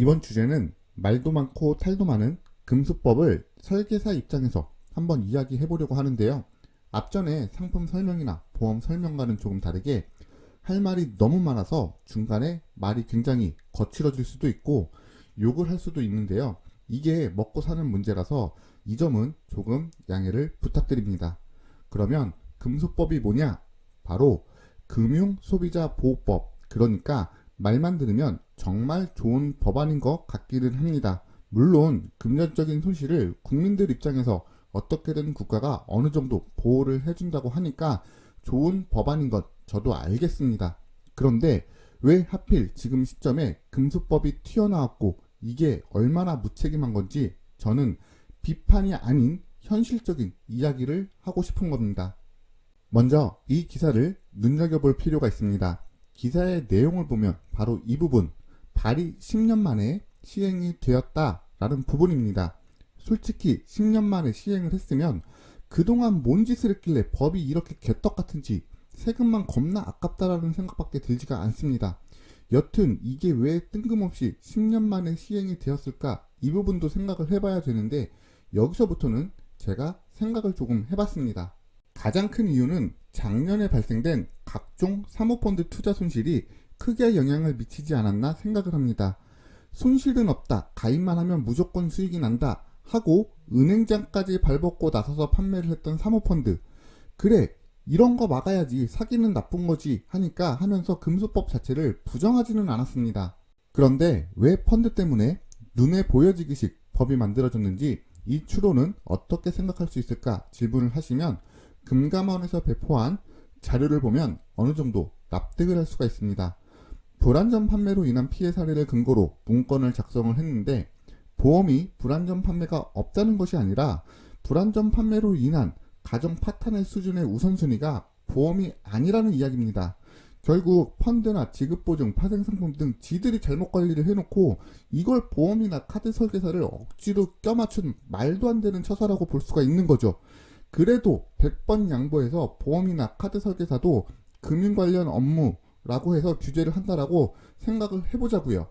이번 주제는 말도 많고 탈도 많은 금수법을 설계사 입장에서 한번 이야기해 보려고 하는데요. 앞전에 상품 설명이나 보험 설명과는 조금 다르게 할 말이 너무 많아서 중간에 말이 굉장히 거칠어질 수도 있고 욕을 할 수도 있는데요. 이게 먹고 사는 문제라서 이 점은 조금 양해를 부탁드립니다. 그러면 금수법이 뭐냐? 바로 금융소비자보호법, 그러니까 말만 들으면 정말 좋은 법안인 것 같기는 합니다. 물론 금전적인 손실을 국민들 입장에서 어떻게든 국가가 어느 정도 보호를 해준다고 하니까 좋은 법안인 것 저도 알겠습니다. 그런데 왜 하필 지금 시점에 금수법이 튀어나왔고 이게 얼마나 무책임한 건지 저는 비판이 아닌 현실적인 이야기를 하고 싶은 겁니다. 먼저 이 기사를 눈여겨볼 필요가 있습니다. 기사의 내용을 보면 바로 이 부분, 발의 10년 만에 시행이 되었다라는 부분입니다. 솔직히 10년 만에 시행을 했으면 그동안 뭔 짓을 했길래 법이 이렇게 개떡같은지 세금만 겁나 아깝다라는 생각밖에 들지가 않습니다. 여튼 이게 왜 뜬금없이 10년 만에 시행이 되었을까, 이 부분도 생각을 해봐야 되는데 여기서부터는 제가 생각을 조금 해봤습니다. 가장 큰 이유는 작년에 발생된 각종 사모펀드 투자 손실이 크게 영향을 미치지 않았나 생각을 합니다. 손실은 없다, 가입만 하면 무조건 수익이 난다 하고 은행장까지 발벗고 나서서 판매를 했던 사모펀드, 그래 이런 거 막아야지, 사기는 나쁜 거지 하니까 하면서 금수법 자체를 부정하지는 않았습니다. 그런데 왜 펀드 때문에 눈에 보여지기식 법이 만들어졌는지 이 추론은 어떻게 생각할 수 있을까 질문을 하시면 금감원에서 배포한 자료를 보면 어느 정도 납득을 할 수가 있습니다. 불안전 판매로 인한 피해 사례를 근거로 문건을 작성을 했는데 보험이 불안전 판매가 없다는 것이 아니라 불안전 판매로 인한 가정 파탄의 수준의 우선순위가 보험이 아니라는 이야기입니다. 결국 펀드나 지급보증, 파생상품 등 지들이 잘못 관리를 해놓고 이걸 보험이나 카드 설계사를 억지로 껴맞춘 말도 안 되는 처사라고 볼 수가 있는 거죠. 그래도 100번 양보해서 보험이나 카드 설계사도 금융 관련 업무라고 해서 규제를 한다라고 생각을 해보자고요.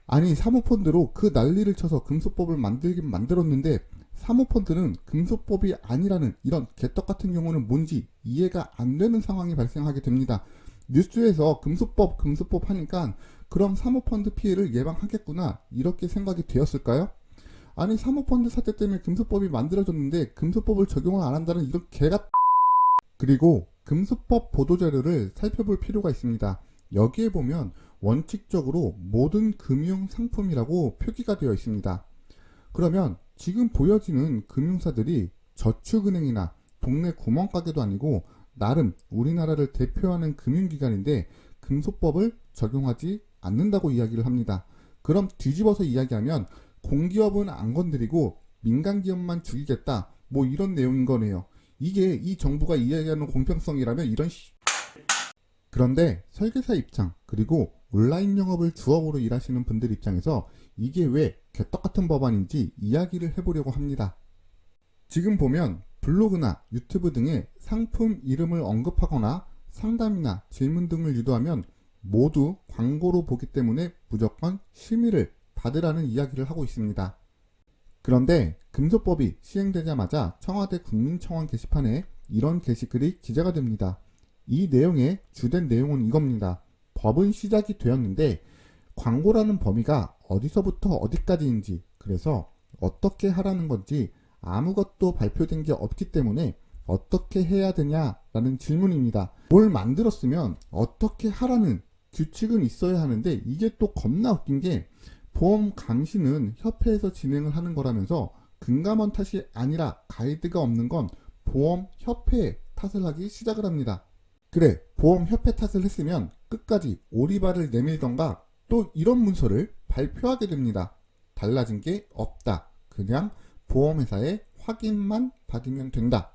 아니 사모펀드로 그 난리를 쳐서 금수법을 만들긴 만들었는데 사모펀드는 금수법이 아니라는 이런 개떡 같은 경우는 뭔지 이해가 안 되는 상황이 발생하게 됩니다. 뉴스에서 금수법 하니까 그럼 사모펀드 피해를 예방하겠구나 이렇게 생각이 되었을까요? 아니 사모펀드 사태 때문에 금수법이 만들어졌는데 금수법을 적용을 안 한다는 이런 개가. 그리고 금수법 보도자료를 살펴볼 필요가 있습니다. 여기에 보면 원칙적으로 모든 금융상품이라고 표기가 되어 있습니다. 그러면 지금 보여지는 금융사들이 저축은행이나 동네 구멍가게도 아니고 나름 우리나라를 대표하는 금융기관인데 금수법을 적용하지 않는다고 이야기를 합니다. 그럼 뒤집어서 이야기하면 공기업은 안 건드리고 민간기업만 죽이겠다, 뭐 이런 내용인 거네요. 이게 이 정부가 이야기하는 공평성이라면 이런 그런데 설계사 입장, 그리고 온라인 영업을 주업으로 일하시는 분들 입장에서 이게 왜 개떡같은 법안인지 이야기를 해보려고 합니다. 지금 보면 블로그나 유튜브 등의 상품 이름을 언급하거나 상담이나 질문 등을 유도하면 모두 광고로 보기 때문에 무조건 심의를 받으라는 이야기를 하고 있습니다. 그런데 금수법이 시행되자마자 청와대 국민청원 게시판에 이런 게시글이 기재가 됩니다. 이 내용의 주된 내용은 이겁니다. 법은 시작이 되었는데 광고라는 범위가 어디서부터 어디까지인지, 그래서 어떻게 하라는 건지 아무것도 발표된 게 없기 때문에 어떻게 해야 되냐라는 질문입니다. 뭘 만들었으면 어떻게 하라는 규칙은 있어야 하는데 이게 또 겁나 웃긴 게 보험 감시는 협회에서 진행을 하는 거라면서 금감원 탓이 아니라 가이드가 없는 건 보험협회에 탓을 하기 시작을 합니다. 그래, 보험협회 탓을 했으면 끝까지 오리발을 내밀던가 또 이런 문서를 발표하게 됩니다. 달라진 게 없다, 그냥 보험회사의 확인만 받으면 된다.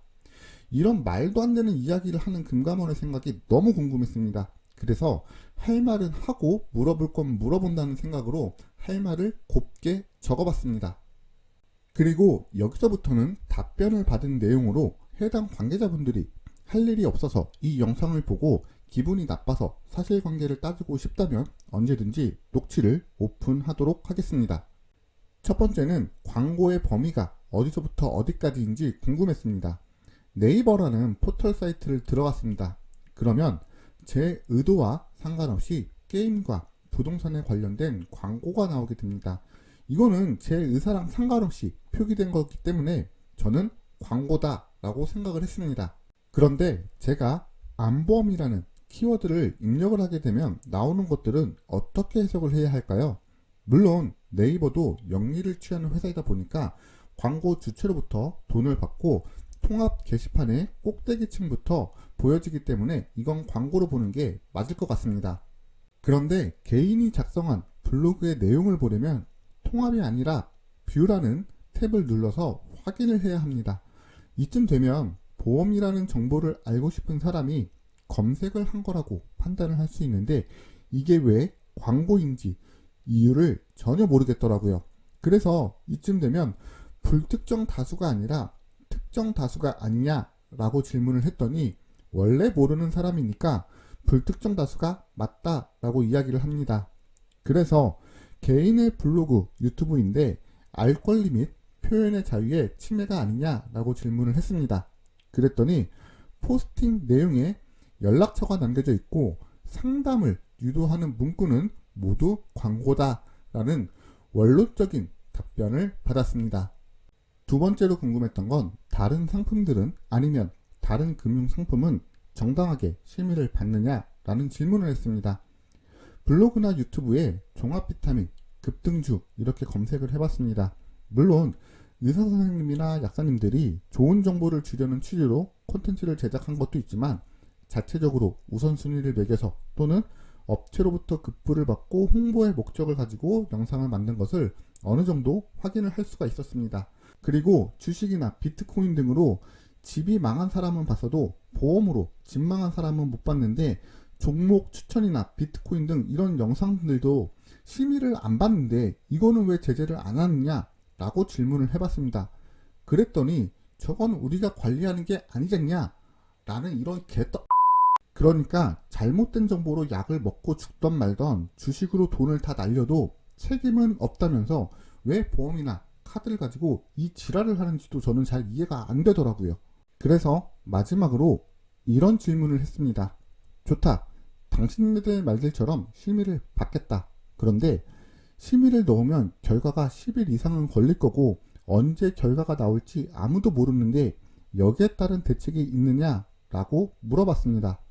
이런 말도 안 되는 이야기를 하는 금감원의 생각이 너무 궁금했습니다. 그래서 할 말은 하고 물어볼 건 물어본다는 생각으로 할 말을 곱게 적어봤습니다. 그리고 여기서부터는 답변을 받은 내용으로 해당 관계자분들이 할 일이 없어서 이 영상을 보고 기분이 나빠서 사실관계를 따지고 싶다면 언제든지 녹취를 오픈하도록 하겠습니다. 첫 번째는 광고의 범위가 어디서부터 어디까지인지 궁금했습니다. 네이버라는 포털 사이트를 들어갔습니다. 그러면 제 의도와 상관없이 게임과 부동산에 관련된 광고가 나오게 됩니다. 이거는 제 의사랑 상관없이 표기된 거기 때문에 저는 광고다 라고 생각을 했습니다. 그런데 제가 안보험이라는 키워드를 입력을 하게 되면 나오는 것들은 어떻게 해석을 해야 할까요? 물론 네이버도 영리를 취하는 회사이다 보니까 광고 주체로부터 돈을 받고 통합 게시판의 꼭대기층부터 보여지기 때문에 이건 광고로 보는 게 맞을 것 같습니다. 그런데 개인이 작성한 블로그의 내용을 보려면 통합이 아니라 뷰라는 탭을 눌러서 확인을 해야 합니다. 이쯤 되면 보험이라는 정보를 알고 싶은 사람이 검색을 한 거라고 판단을 할 수 있는데 이게 왜 광고인지 이유를 전혀 모르겠더라고요. 그래서 이쯤 되면 불특정 다수가 아니라 특정 다수가 아니냐 라고 질문을 했더니 원래 모르는 사람이니까 불특정 다수가 맞다 라고 이야기를 합니다. 그래서 개인의 블로그, 유튜브인데 알 권리 및 표현의 자유에 침해가 아니냐 라고 질문을 했습니다. 그랬더니 포스팅 내용에 연락처가 남겨져 있고 상담을 유도하는 문구는 모두 광고다 라는 원론적인 답변을 받았습니다. 두 번째로 궁금했던 건 다른 상품들은 아니면 다른 금융 상품은 정당하게 심의를 받느냐 라는 질문을 했습니다. 블로그나 유튜브에 종합비타민, 급등주 이렇게 검색을 해봤습니다. 물론 의사선생님이나 약사님들이 좋은 정보를 주려는 취지로 콘텐츠를 제작한 것도 있지만 자체적으로 우선순위를 매겨서 또는 업체로부터 급부를 받고 홍보의 목적을 가지고 영상을 만든 것을 어느 정도 확인을 할 수가 있었습니다. 그리고 주식이나 비트코인 등으로 집이 망한 사람은 봤어도 보험으로 집 망한 사람은 못 봤는데 종목 추천이나 비트코인 등 이런 영상들도 심의를 안 받는데 이거는 왜 제재를 안 하느냐 라고 질문을 해봤습니다. 그랬더니 저건 우리가 관리하는 게 아니잖냐 라는 이런 그러니까 잘못된 정보로 약을 먹고 죽던 말던 주식으로 돈을 다 날려도 책임은 없다면서 왜 보험이나 카드를 가지고 이 지랄을 하는지도 저는 잘 이해가 안 되더라고요. 그래서 마지막으로 이런 질문을 했습니다. 좋다. 당신네들 말들처럼 심의를 받겠다. 그런데 심의를 넣으면 결과가 10일 이상은 걸릴 거고 언제 결과가 나올지 아무도 모르는데 여기에 따른 대책이 있느냐 라고 물어봤습니다.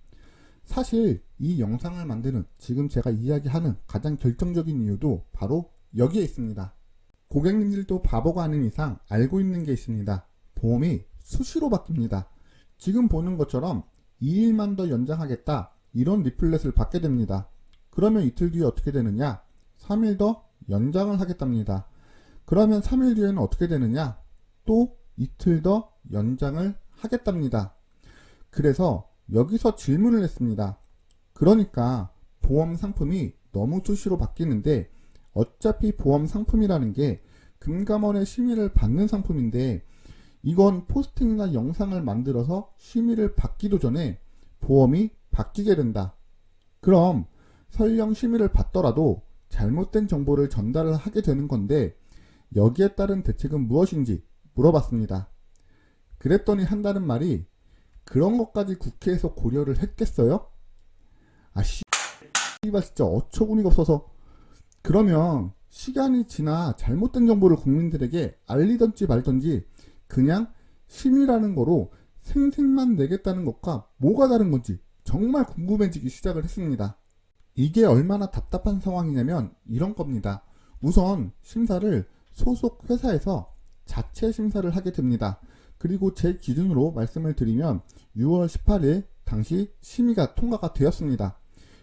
사실 이 영상을 만드는 지금 제가 이야기하는 가장 결정적인 이유도 바로 여기에 있습니다. 고객님들도 바보가 아닌 이상 알고 있는 게 있습니다. 보험이 수시로 바뀝니다. 지금 보는 것처럼 2일만 더 연장하겠다 이런 리플렛을 받게 됩니다. 그러면 이틀 뒤에 어떻게 되느냐? 3일 더 연장을 하겠답니다. 그러면 3일 뒤에는 어떻게 되느냐? 또 이틀 더 연장을 하겠답니다. 그래서 여기서 질문을 했습니다. 그러니까 보험 상품이 너무 수시로 바뀌는데 어차피 보험 상품이라는 게 금감원의 심의를 받는 상품인데 이건 포스팅이나 영상을 만들어서 심의를 받기도 전에 보험이 바뀌게 된다. 그럼 설령 심의를 받더라도 잘못된 정보를 전달을 하게 되는 건데 여기에 따른 대책은 무엇인지 물어봤습니다. 그랬더니 한다는 말이 그런 것까지 국회에서 고려를 했겠어요? 씨발 진짜 어처구니가 없어서. 그러면 시간이 지나 잘못된 정보를 국민들에게 알리던지 말던지 그냥 심의라는 거로 생색만 내겠다는 것과 뭐가 다른 건지 정말 궁금해지기 시작을 했습니다. 이게 얼마나 답답한 상황이냐면 이런 겁니다. 우선 심사를 소속 회사에서 자체 심사를 하게 됩니다. 그리고 제 기준으로 말씀을 드리면 6월 18일 당시 심의가 통과가 되었습니다.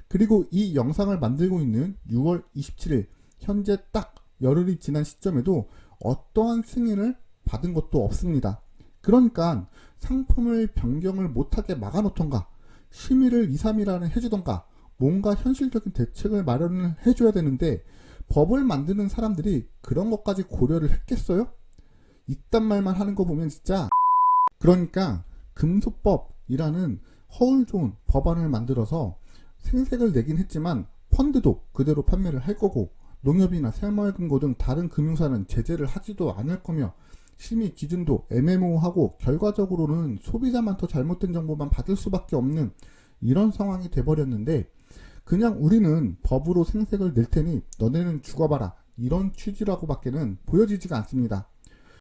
그리고 이 영상을 만들고 있는 6월 27일 현재 딱 열흘이 지난 시점에도 어떠한 승인을 받은 것도 없습니다. 그러니까 상품을 변경을 못하게 막아놓던가 심의를 2, 3일 안에 해주던가 뭔가 현실적인 대책을 마련을 해줘야 되는데 법을 만드는 사람들이 그런 것까지 고려를 했겠어요? 이딴 말만 하는 거 보면 진짜. 그러니까 금소법이라는 허울 좋은 법안을 만들어서 생색을 내긴 했지만 펀드도 그대로 판매를 할 거고 농협이나 새마을금고 등 다른 금융사는 제재를 하지도 않을 거며 심의 기준도 애매모호하고 결과적으로는 소비자만 더 잘못된 정보만 받을 수밖에 없는 이런 상황이 돼버렸는데, 그냥 우리는 법으로 생색을 낼 테니 너네는 죽어봐라, 이런 취지라고 밖에는 보여지지가 않습니다.